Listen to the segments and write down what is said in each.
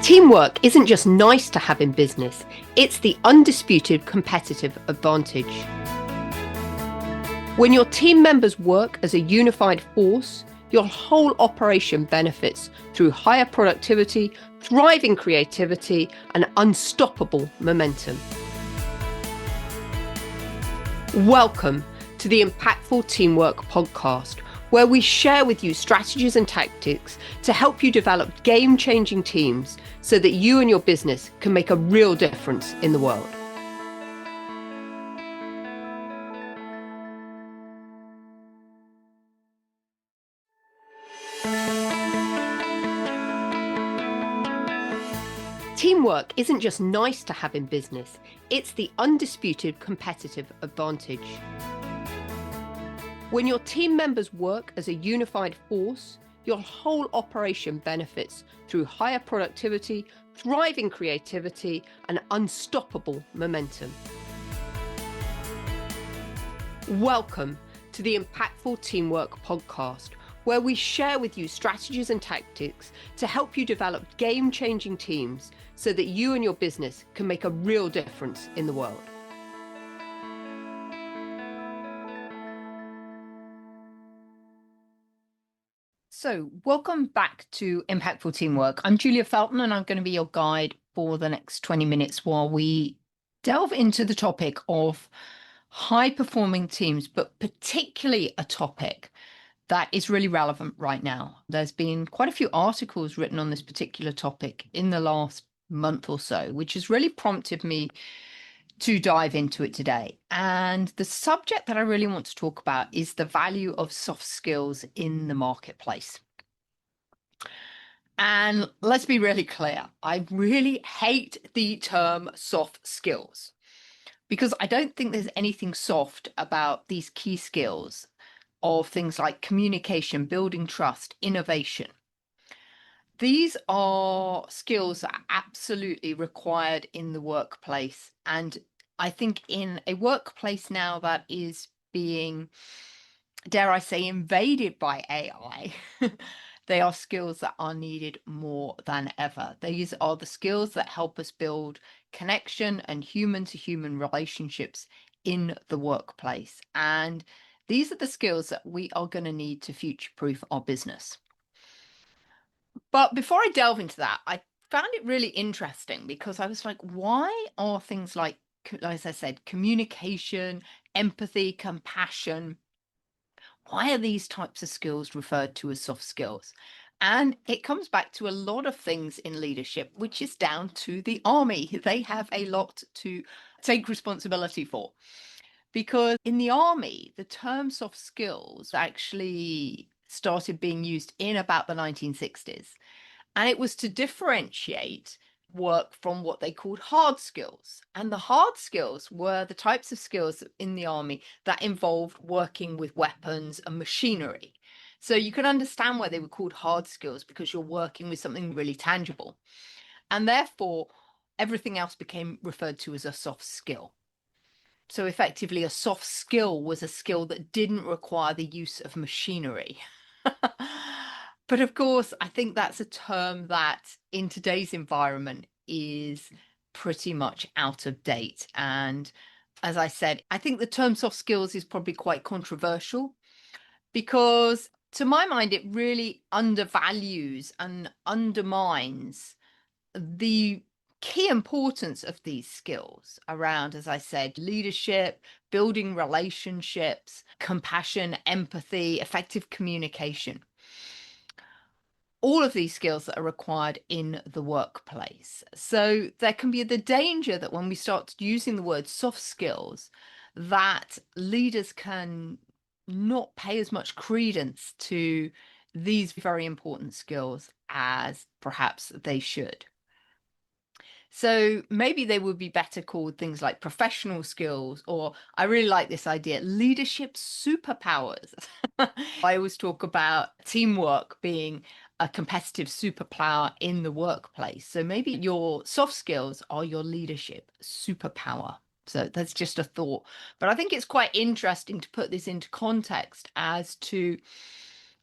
Teamwork isn't just nice to have in business, it's the undisputed competitive advantage. When your team members work as a unified force, your whole operation benefits through higher productivity, thriving creativity, and unstoppable momentum. Welcome to the Impactful Teamwork podcast, where we share with you strategies and tactics to help you develop game-changing teams so that you and your business can make a real difference in the world. Teamwork isn't just nice to have in business, it's the undisputed competitive advantage. When your team members work as a unified force, your whole operation benefits through higher productivity, thriving creativity, and unstoppable momentum. Welcome to the Impactful Teamwork podcast, where we share with you strategies and tactics to help you develop game-changing teams so that you and your business can make a real difference in the world. So, welcome back to Impactful Teamwork. I'm Julia Felton, and I'm going to be your guide for the next 20 minutes while we delve into the topic of high-performing teams, but particularly a topic that is really relevant right now. There's been quite a few articles written on this particular topic in the last month or so, which has really prompted me to dive into it today. And the subject that I really want to talk about is the value of soft skills in the marketplace. And let's be really clear, I really hate the term soft skills because I don't think there's anything soft about these key skills of things like communication, building trust, innovation. These are skills that are absolutely required in the workplace. And I think in a workplace now that is being, dare I say, invaded by AI, they are skills that are needed more than ever. These are the skills that help us build connection and human-to-human relationships in the workplace. And these are the skills that we are going to need to future-proof our business. But before I delve into that, I found it really interesting because I was like, why are things like, as I said, communication, empathy, compassion, why are these types of skills referred to as soft skills? And it comes back to a lot of things in leadership, which is down to the army. They have a lot to take responsibility for. Because in the army, the term soft skills actually started being used in about the 1960s. And it was to differentiate work from what they called hard skills. And the hard skills were the types of skills in the army that involved working with weapons and machinery. So you can understand why they were called hard skills, because you're working with something really tangible. And therefore, everything else became referred to as a soft skill. So effectively, a soft skill was a skill that didn't require the use of machinery. But of course, I think that's a term that in today's environment is pretty much out of date. And as I said, I think the term soft skills is probably quite controversial because to my mind, it really undervalues and undermines the key importance of these skills around, as I said, leadership, building relationships, compassion, empathy, effective communication. All of these skills that are required in the workplace. So there can be the danger that when we start using the word soft skills, that leaders can not pay as much credence to these very important skills as perhaps they should. So maybe they would be better called things like professional skills, or I really like this idea, leadership superpowers. I always talk about teamwork being a competitive superpower in the workplace. So maybe your soft skills are your leadership superpower. So that's just a thought. But I think it's quite interesting to put this into context as to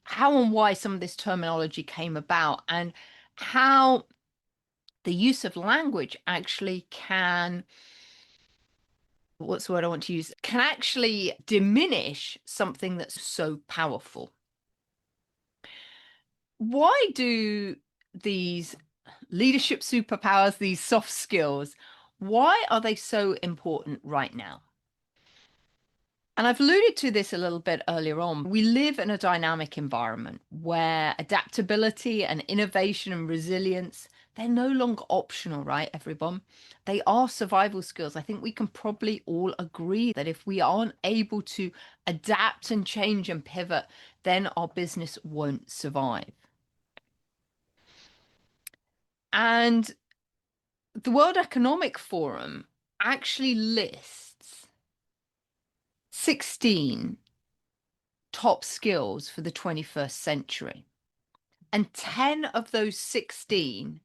how and why some of this terminology came about and how the use of language actually can, what's the word I want to use, can actually diminish something that's so powerful. Why do these leadership superpowers, these soft skills, why are they so important right now? And I've alluded to this a little bit earlier on. We live in a dynamic environment where adaptability and innovation and resilience, they're no longer optional, right, everyone? They are survival skills. I think we can probably all agree that if we aren't able to adapt and change and pivot, then our business won't survive. And the World Economic Forum actually lists 16 top skills for the 21st century. And 10 of those 16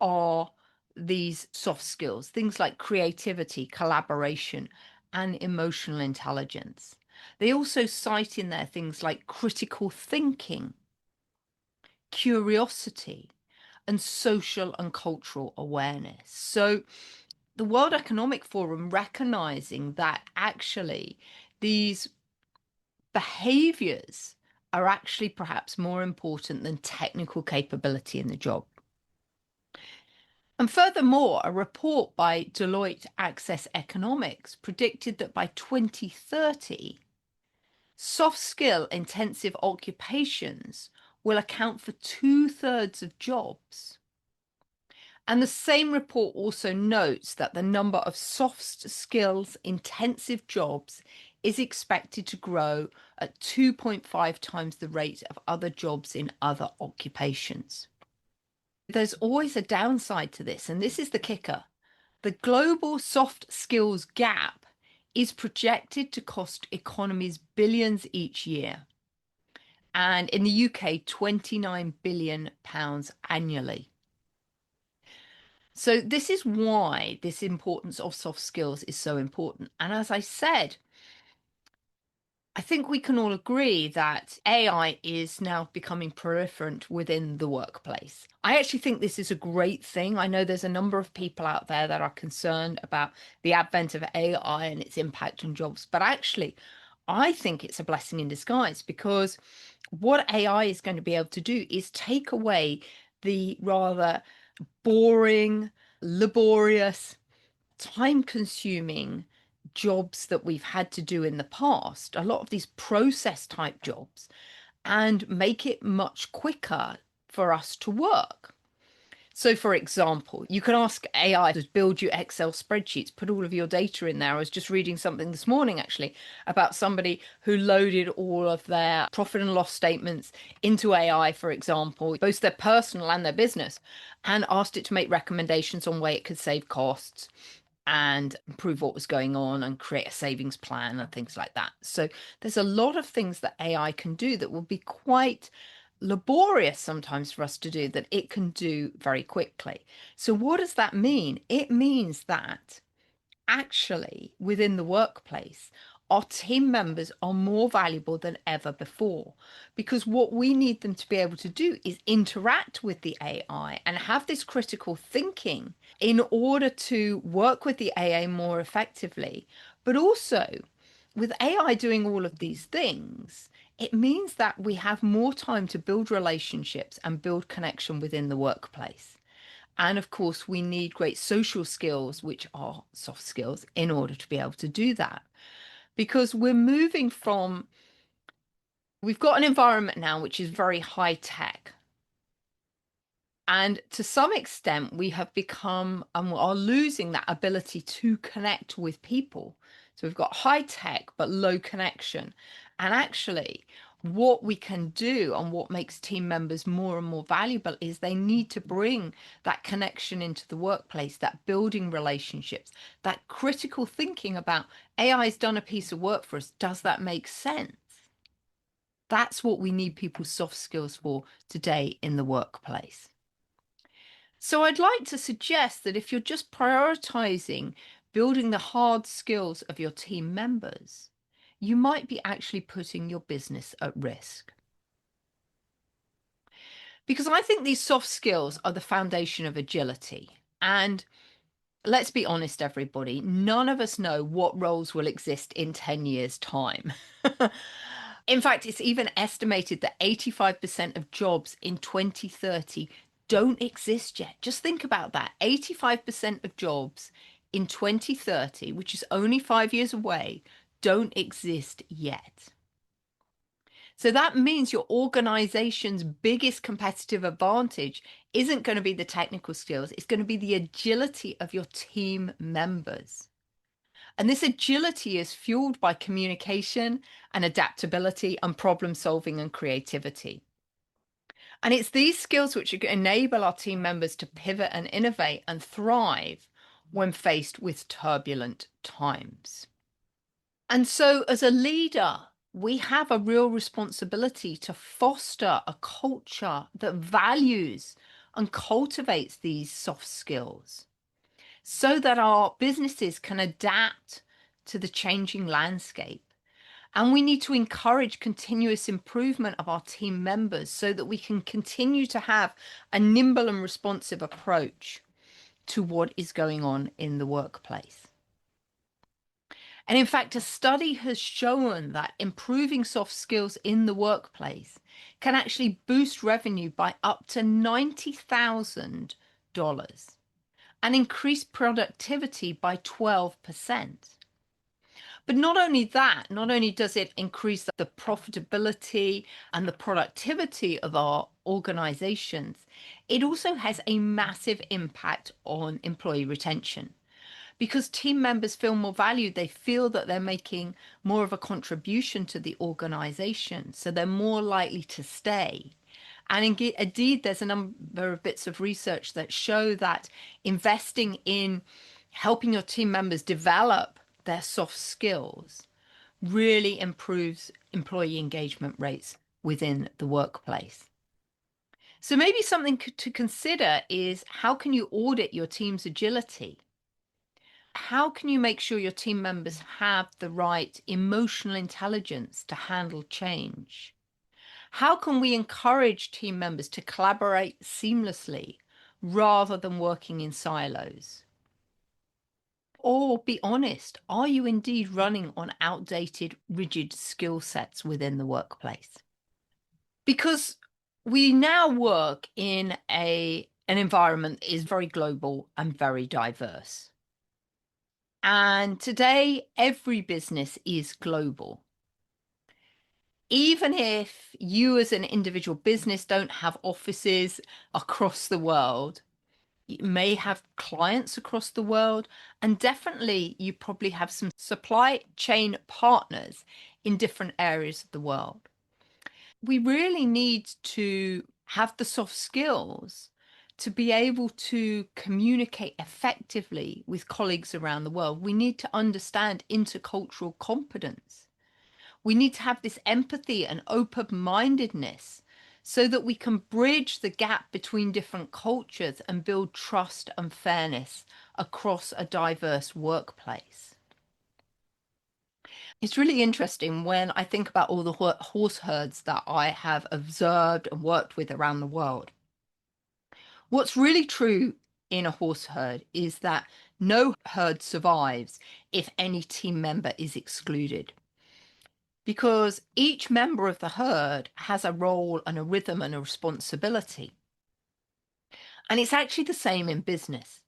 are these soft skills, things like creativity, collaboration, and emotional intelligence. They also cite in there things like critical thinking, curiosity, and social and cultural awareness. So the World Economic Forum recognizing that actually these behaviors are actually perhaps more important than technical capability in the job. And furthermore, a report by Deloitte Access Economics predicted that by 2030, soft skill intensive occupations will account for 2/3 of jobs. And the same report also notes that the number of soft skills intensive jobs is expected to grow at 2.5 times the rate of other jobs in other occupations. There's always a downside to this, and this is the kicker. The global soft skills gap is projected to cost economies billions each year. And in the UK, £29 billion annually. So this is why this importance of soft skills is so important. And as I said, I think we can all agree that AI is now becoming proliferant within the workplace. I actually think this is a great thing. I know there's a number of people out there that are concerned about the advent of AI and its impact on jobs. But actually, I think it's a blessing in disguise, because what AI is going to be able to do is take away the rather boring, laborious, time-consuming jobs that we've had to do in the past, a lot of these process type jobs, and make it much quicker for us to work. So, for example, you can ask AI to build you Excel spreadsheets, put all of your data in there. I was just reading something this morning, actually, about somebody who loaded all of their profit and loss statements into AI, for example, both their personal and their business, and asked it to make recommendations on where it could save costs and improve what was going on and create a savings plan and things like that. So there's a lot of things that AI can do that will be quite laborious sometimes for us to do, that it can do very quickly. So what does that mean? It means that actually within the workplace, our team members are more valuable than ever before, because what we need them to be able to do is interact with the AI and have this critical thinking in order to work with the AI more effectively. But also, with AI doing all of these things, it means that we have more time to build relationships and build connection within the workplace. And of course, we need great social skills, which are soft skills, in order to be able to do that. Because we've got an environment now which is very high tech. And to some extent, we have become and are losing that ability to connect with people. So we've got high tech, but low connection. And actually, what we can do and what makes team members more and more valuable is they need to bring that connection into the workplace, that building relationships, that critical thinking about AI's done a piece of work for us. Does that make sense? That's what we need people's soft skills for today in the workplace. So I'd like to suggest that if you're just prioritizing building the hard skills of your team members, you might be actually putting your business at risk. Because I think these soft skills are the foundation of agility. And let's be honest, everybody, none of us know what roles will exist in 10 years' time. In fact, it's even estimated that 85% of jobs in 2030 don't exist yet. Just think about that. 85% of jobs in 2030, which is only 5 years away, don't exist yet. So that means your organization's biggest competitive advantage isn't going to be the technical skills, it's going to be the agility of your team members. And this agility is fueled by communication and adaptability and problem solving and creativity. And it's these skills which enable our team members to pivot and innovate and thrive when faced with turbulent times. And so, as a leader, we have a real responsibility to foster a culture that values and cultivates these soft skills so that our businesses can adapt to the changing landscape. And we need to encourage continuous improvement of our team members so that we can continue to have a nimble and responsive approach to what is going on in the workplace. And in fact, a study has shown that improving soft skills in the workplace can actually boost revenue by up to $90,000 and increase productivity by 12%. But not only that, not only does it increase the profitability and the productivity of our organizations, it also has a massive impact on employee retention. Because team members feel more valued, they feel that they're making more of a contribution to the organization, so they're more likely to stay. And indeed, there's a number of bits of research that show that investing in helping your team members develop their soft skills really improves employee engagement rates within the workplace. So maybe something to consider is, how can you audit your team's agility? How can you make sure your team members have the right emotional intelligence to handle change? How can we encourage team members to collaborate seamlessly rather than working in silos? Or be honest, are you indeed running on outdated, rigid skill sets within the workplace? Because we now work in an environment that is very global and very diverse. And today, every business is global. Even if you as an individual business don't have offices across the world, you may have clients across the world, and definitely you probably have some supply chain partners in different areas of the world. We really need to have the soft skills to be able to communicate effectively with colleagues around the world. We need to understand intercultural competence. We need to have this empathy and open-mindedness so that we can bridge the gap between different cultures and build trust and fairness across a diverse workplace. It's really interesting when I think about all the horse herds that I have observed and worked with around the world. What's really true in a horse herd is that no herd survives if any team member is excluded, because each member of the herd has a role and a rhythm and a responsibility. And it's actually the same in business.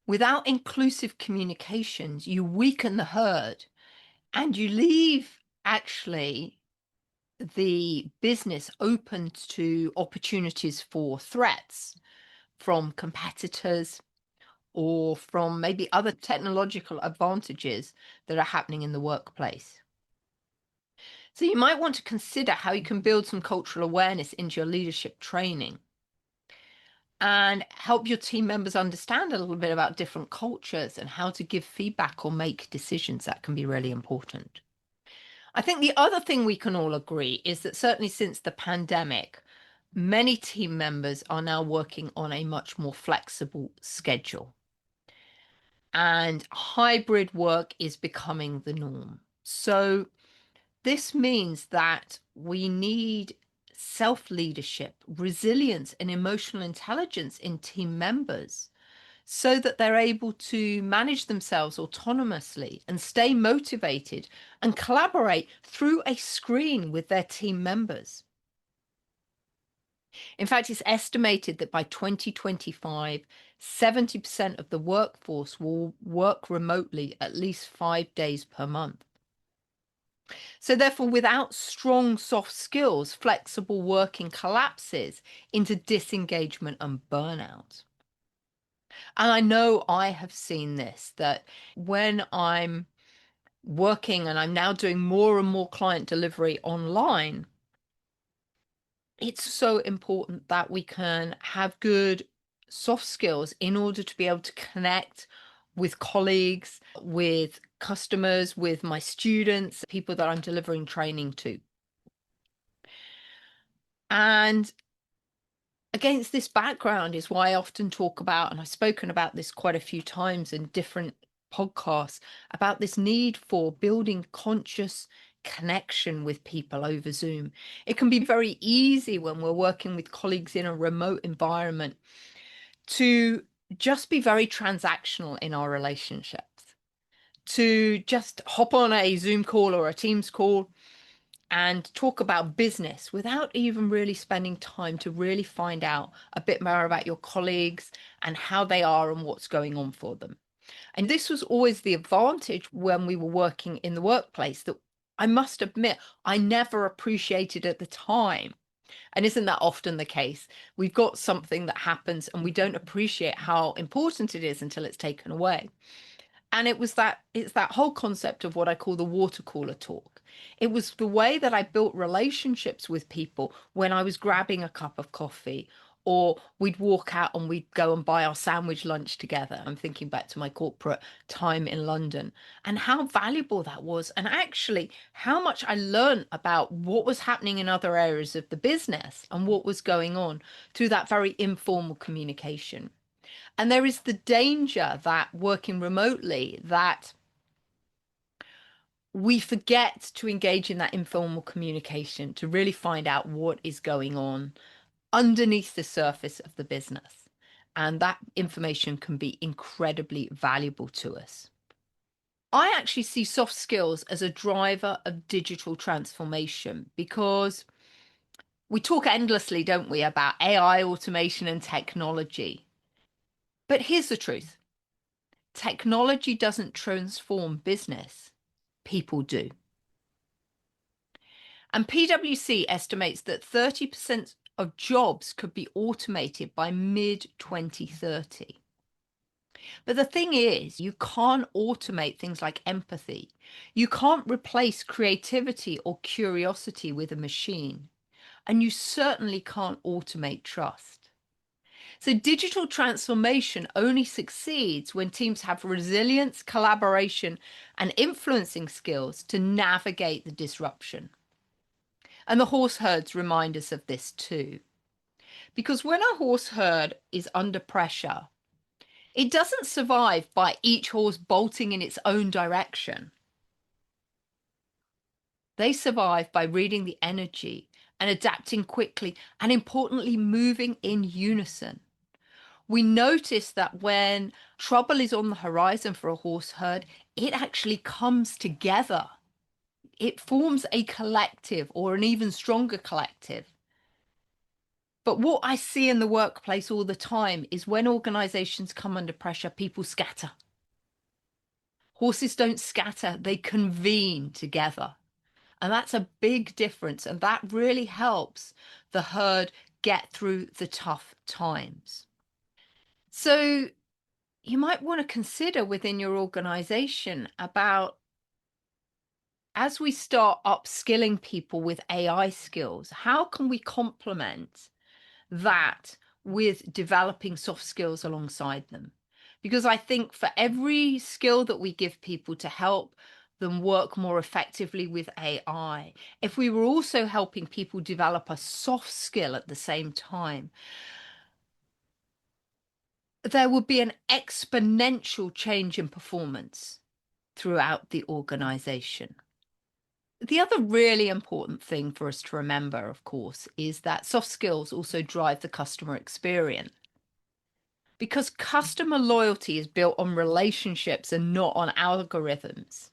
Without inclusive communications, you weaken the herd and you leave actually the business open to opportunities for threats from competitors or from maybe other technological advantages that are happening in the workplace. So you might want to consider how you can build some cultural awareness into your leadership training and help your team members understand a little bit about different cultures and how to give feedback or make decisions. That can be really important. I think the other thing we can all agree is that certainly since the pandemic, many team members are now working on a much more flexible schedule. And hybrid work is becoming the norm. So this means that we need self-leadership, resilience, and emotional intelligence in team members so that they're able to manage themselves autonomously and stay motivated and collaborate through a screen with their team members. In fact, it's estimated that by 2025, 70% of the workforce will work remotely at least 5 days per month. So therefore, without strong soft skills, flexible working collapses into disengagement and burnout. And I know I have seen this, that when I'm working and I'm now doing more and more client delivery online, it's so important that we can have good soft skills in order to be able to connect with colleagues, with customers, with my students, people that I'm delivering training to. And against this background is why I often talk about, and I've spoken about this quite a few times in different podcasts, about this need for building conscious connection with people over Zoom. It can be very easy when we're working with colleagues in a remote environment to just be very transactional in our relationships, to just hop on a Zoom call or a Teams call and talk about business without even really spending time to really find out a bit more about your colleagues and how they are and what's going on for them. And this was always the advantage when we were working in the workplace that I must admit I never appreciated at the time. And isn't that often the case? We've got something that happens and we don't appreciate how important it is until it's taken away. And it's that whole concept of what I call the water cooler talk. It was the way that I built relationships with people when I was grabbing a cup of coffee, or we'd walk out and we'd go and buy our sandwich lunch together. I'm thinking back to my corporate time in London and how valuable that was, and actually how much I learned about what was happening in other areas of the business and what was going on through that very informal communication. And there is the danger that working remotely, that we forget to engage in that informal communication to really find out what is going on underneath the surface of the business. And that information can be incredibly valuable to us. I actually see soft skills as a driver of digital transformation because we talk endlessly, don't we, about AI, automation, and technology. But here's the truth. Technology doesn't transform business, people do. And PwC estimates that 30% of jobs could be automated by mid-2030. But the thing is, you can't automate things like empathy. You can't replace creativity or curiosity with a machine. And you certainly can't automate trust. So digital transformation only succeeds when teams have resilience, collaboration, and influencing skills to navigate the disruption. And the horse herds remind us of this too. Because when a horse herd is under pressure, it doesn't survive by each horse bolting in its own direction. They survive by reading the energy and adapting quickly, and importantly, moving in unison. We notice that when trouble is on the horizon for a horse herd, it actually comes together. It forms a collective or an even stronger collective. But what I see in the workplace all the time is when organizations come under pressure, people scatter. Horses don't scatter, they convene together. And that's a big difference. And that really helps the herd get through the tough times. So you might want to consider within your organization about, as we start upskilling people with AI skills, how can we complement that with developing soft skills alongside them? Because I think for every skill that we give people to help them work more effectively with AI, if we were also helping people develop a soft skill at the same time, there would be an exponential change in performance throughout the organization. The other really important thing for us to remember, of course, is that soft skills also drive the customer experience. Because customer loyalty is built on relationships and not on algorithms.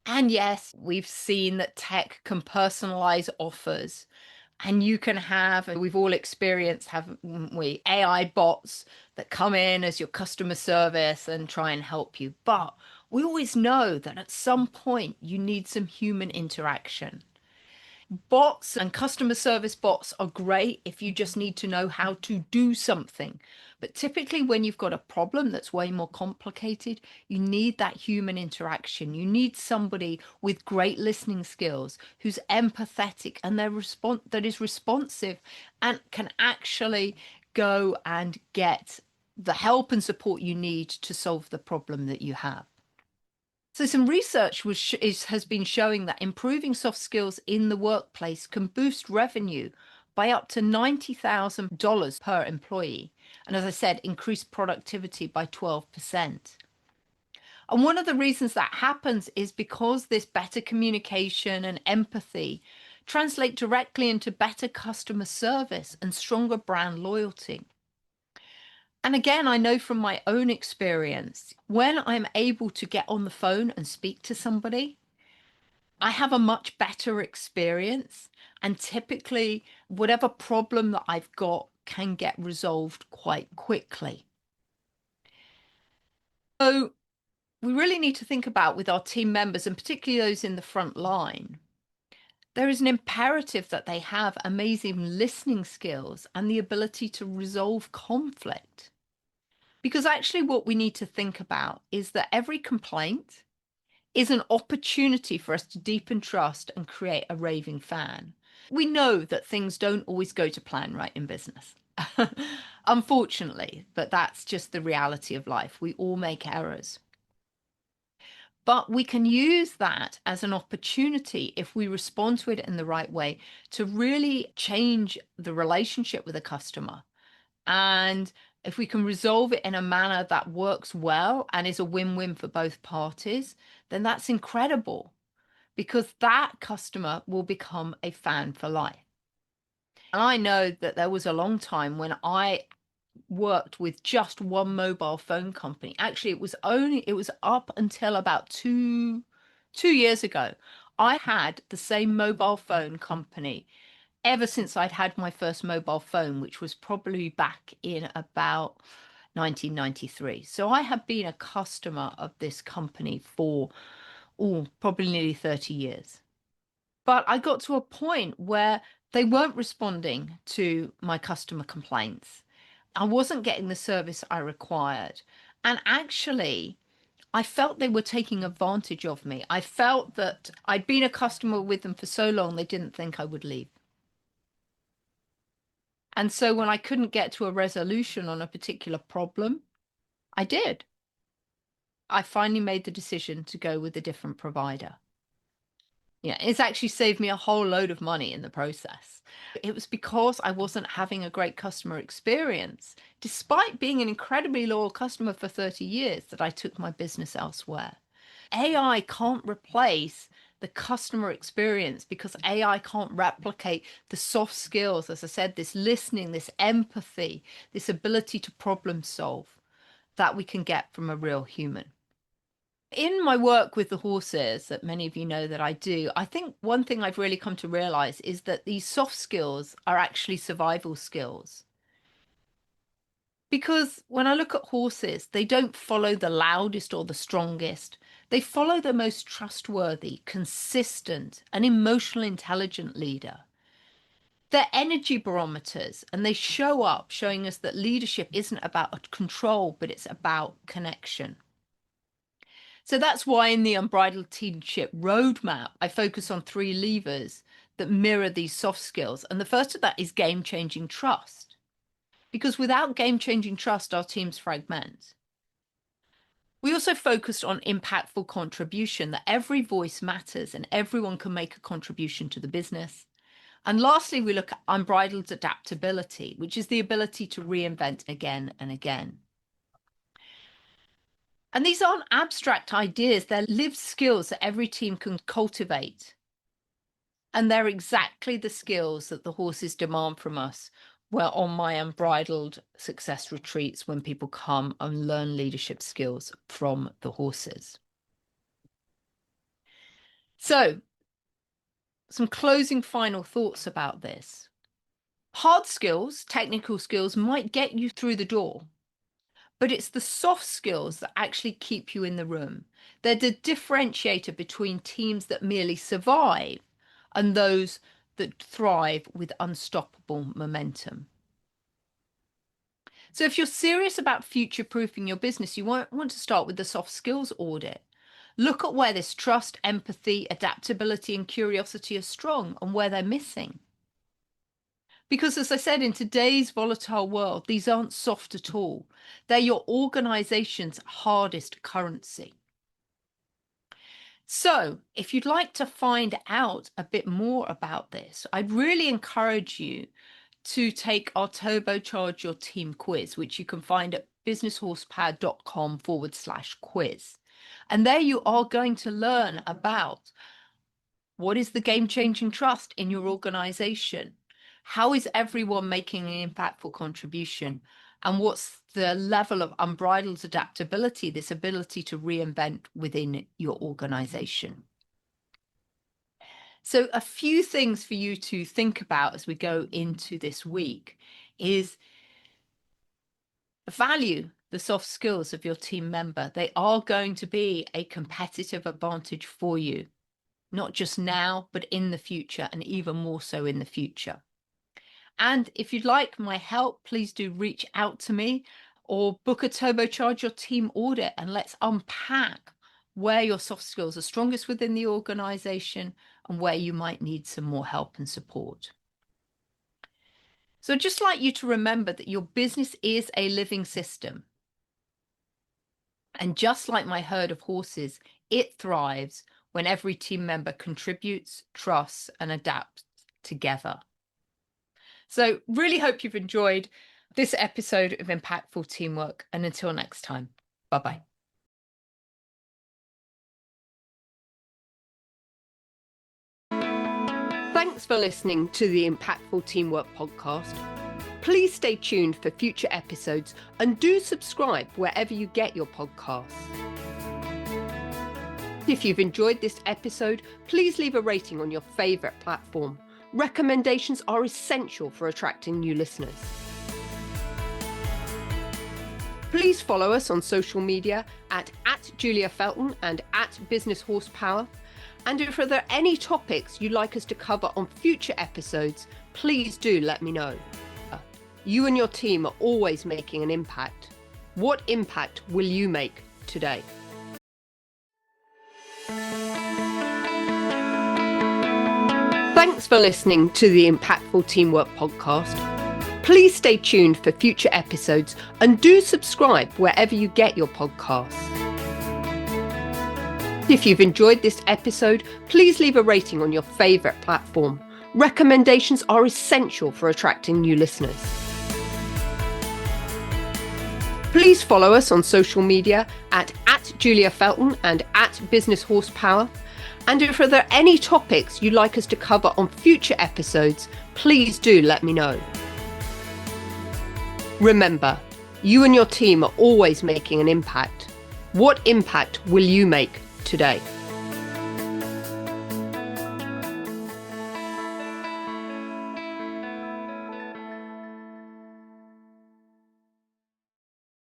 And yes, we've seen that tech can personalize offers. And you can have, and we've all experienced, haven't we, AI bots that come in as your customer service and try and help you. But we always know that at some point you need some human interaction. Bots and customer service bots are great if you just need to know how to do something. But typically, when you've got a problem that's way more complicated, you need that human interaction. You need somebody with great listening skills who's empathetic and that is responsive and can actually go and get the help and support you need to solve the problem that you have. So some research has been showing that improving soft skills in the workplace can boost revenue by up to $90,000 per employee. And as I said, increase productivity by 12%. And one of the reasons that happens is because this better communication and empathy translate directly into better customer service and stronger brand loyalty. And again, I know from my own experience, when I'm able to get on the phone and speak to somebody, I have a much better experience. And typically, whatever problem that I've got can get resolved quite quickly. So we really need to think about with our team members, and particularly those in the front line, there is an imperative that they have amazing listening skills and the ability to resolve conflict. Because actually, what we need to think about is that every complaint is an opportunity for us to deepen trust and create a raving fan. We know that things don't always go to plan, right, in business. Unfortunately, but that's just the reality of life. We all make errors. But we can use that as an opportunity if we respond to it in the right way to really change the relationship with a customer. And if we can resolve it in a manner that works well and is a win-win for both parties, then that's incredible because that customer will become a fan for life. And I know that there was a long time when I worked with just one mobile phone company. Actually, it was up until about two years ago. I had the same mobile phone company ever since I'd had my first mobile phone, which was probably back in about 1993. So I have been a customer of this company for, probably nearly 30 years. But I got to a point where they weren't responding to my customer complaints. I wasn't getting the service I required. And actually, I felt they were taking advantage of me. I felt that I'd been a customer with them for so long, they didn't think I would leave. And so when I couldn't get to a resolution on a particular problem, I did. I finally made the decision to go with a different provider. Yeah, it's actually saved me a whole load of money in the process. It was because I wasn't having a great customer experience, despite being an incredibly loyal customer for 30 years, that I took my business elsewhere. AI can't replace the customer experience because AI can't replicate the soft skills, as I said, this listening, this empathy, this ability to problem solve that we can get from a real human. In my work with the horses, that many of you know that I do, I think one thing I've really come to realize is that these soft skills are actually survival skills. Because when I look at horses, they don't follow the loudest or the strongest. They follow the most trustworthy, consistent, and emotionally intelligent leader. They're energy barometers and they show up showing us that leadership isn't about control, but it's about connection. So that's why in the Unbridled Teamship Roadmap, I focus on 3 levers that mirror these soft skills. And the first of that is game-changing trust. Because without game-changing trust, our teams fragment. We also focused on impactful contribution, that every voice matters and everyone can make a contribution to the business. And lastly, we look at unbridled adaptability, which is the ability to reinvent again and again. And these aren't abstract ideas, they're lived skills that every team can cultivate. And they're exactly the skills that the horses demand from us. Well, on my unbridled success retreats, when people come and learn leadership skills from the horses. So, some closing final thoughts about this. Hard skills, technical skills might get you through the door, but it's the soft skills that actually keep you in the room. They're the differentiator between teams that merely survive and those that thrive with unstoppable momentum. So if you're serious about future-proofing your business, you want to start with the soft skills audit. Look at where this trust, empathy, adaptability, and curiosity are strong and where they're missing. Because as I said, in today's volatile world, these aren't soft at all. They're your organization's hardest currency. So if you'd like to find out a bit more about this, I'd really encourage you to take our Turbocharge Your Team quiz, which you can find at businesshorsepower.com/quiz. And there you are going to learn about what is the game-changing trust in your organization? How is everyone making an impactful contribution? And what's the level of unbridled adaptability, this ability to reinvent within your organization? So a few things for you to think about as we go into this week is value the soft skills of your team member. They are going to be a competitive advantage for you, not just now, but in the future, and even more so in the future. And if you'd like my help, please do reach out to me or book a Turbocharge Your Team audit, and let's unpack where your soft skills are strongest within the organization and where you might need some more help and support. So I'd just like you to remember that your business is a living system. And just like my herd of horses, it thrives when every team member contributes, trusts, and adapts together. So really hope you've enjoyed this episode of Impactful Teamwork. And until next time, bye-bye. Thanks for listening to the Impactful Teamwork podcast. Please stay tuned for future episodes and do subscribe wherever you get your podcasts. If you've enjoyed this episode, please leave a rating on your favorite platform. Recommendations are essential for attracting new listeners. Please follow us on social media at Julia Felton and at Business Horsepower. And if there are any topics you'd like us to cover on future episodes, please do let me know. You and your team are always making an impact. What impact will you make today? Thanks for listening to the Impactful Teamwork podcast. Please stay tuned for future episodes and do subscribe wherever you get your podcasts. If you've enjoyed this episode, please leave a rating on your favorite platform. Recommendations are essential for attracting new listeners. Please follow us on social media at Julia Felton and at Business Horsepower. And if there are any topics you'd like us to cover on future episodes, please do let me know. Remember, you and your team are always making an impact. What impact will you make today?